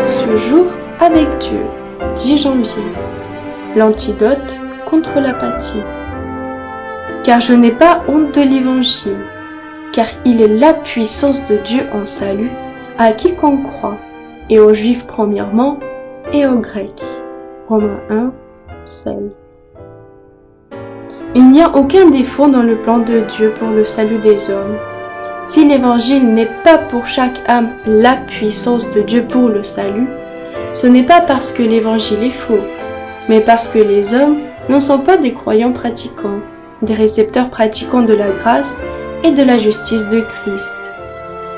Ce jour avec Dieu, 10 janvier. L'antidote contre l'apathie. Car je n'ai pas honte de l'Évangile, car il est la puissance de Dieu en salut à quiconque croit, et aux Juifs premièrement, et aux Grecs. Romains 1, 16. Il n'y a aucun défaut dans le plan de Dieu pour le salut des hommes. Si l'Évangile n'est pas pour chaque âme la puissance de Dieu pour le salut, ce n'est pas parce que l'Évangile est faux, mais parce que les hommes ne sont pas des croyants pratiquants, des récepteurs pratiquants de la grâce et de la justice de Christ.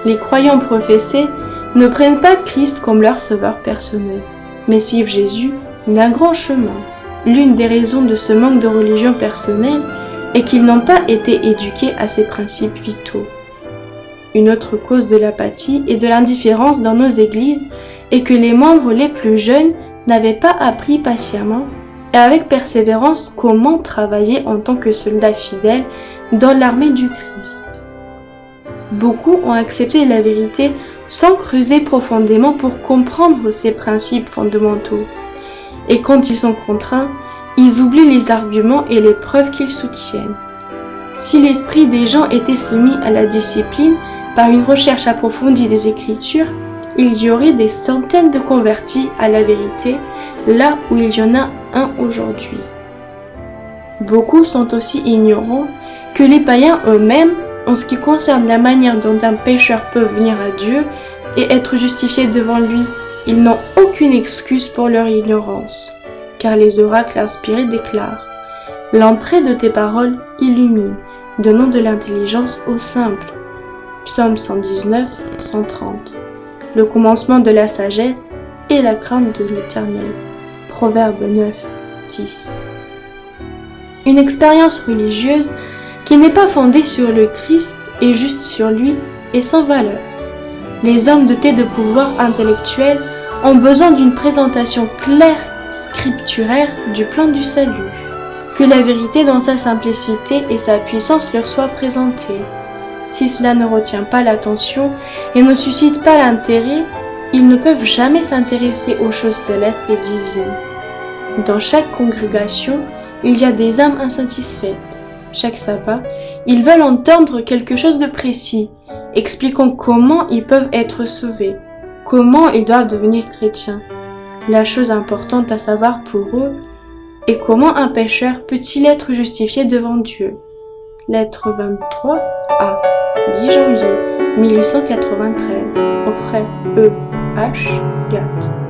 Les croyants professés ne prennent pas Christ comme leur sauveur personnel, mais suivent Jésus d'un grand chemin. L'une des raisons de ce manque de religion personnelle est qu'ils n'ont pas été éduqués à ces principes vitaux. Une autre cause de l'apathie et de l'indifférence dans nos églises est que les membres les plus jeunes n'avaient pas appris patiemment et avec persévérance comment travailler en tant que soldats fidèles dans l'armée du Christ. Beaucoup ont accepté la vérité sans creuser profondément pour comprendre ces principes fondamentaux. Et quand ils sont contraints, ils oublient les arguments et les preuves qu'ils soutiennent. Si l'esprit des gens était soumis à la discipline par une recherche approfondie des Écritures, il y aurait des centaines de convertis à la vérité, là où il y en a un aujourd'hui. Beaucoup sont aussi ignorants que les païens eux-mêmes, en ce qui concerne la manière dont un pécheur peut venir à Dieu et être justifié devant lui, ils n'ont aucune excuse pour leur ignorance, car les oracles inspirés déclarent « L'entrée de tes paroles illumine, donnant de l'intelligence aux simples » Psaume 119, 130. Le commencement de la sagesse est la crainte de l'Éternel. Proverbe 9, 10. Une expérience religieuse qui n'est pas fondée sur le Christ et juste sur lui est sans valeur. Les hommes dotés de pouvoir intellectuel ont besoin d'une présentation claire, scripturaire du plan du salut. Que la vérité dans sa simplicité et sa puissance leur soit présentée. Si cela ne retient pas l'attention et ne suscite pas l'intérêt, ils ne peuvent jamais s'intéresser aux choses célestes et divines. Dans chaque congrégation, il y a des âmes insatisfaites. Chaque sabbat, ils veulent entendre quelque chose de précis, expliquant comment ils peuvent être sauvés, comment ils doivent devenir chrétiens. La chose importante à savoir pour eux est comment un pécheur peut-il être justifié devant Dieu. Lettre 23 A. 10 janvier 1893 au frère E. H. Gatt.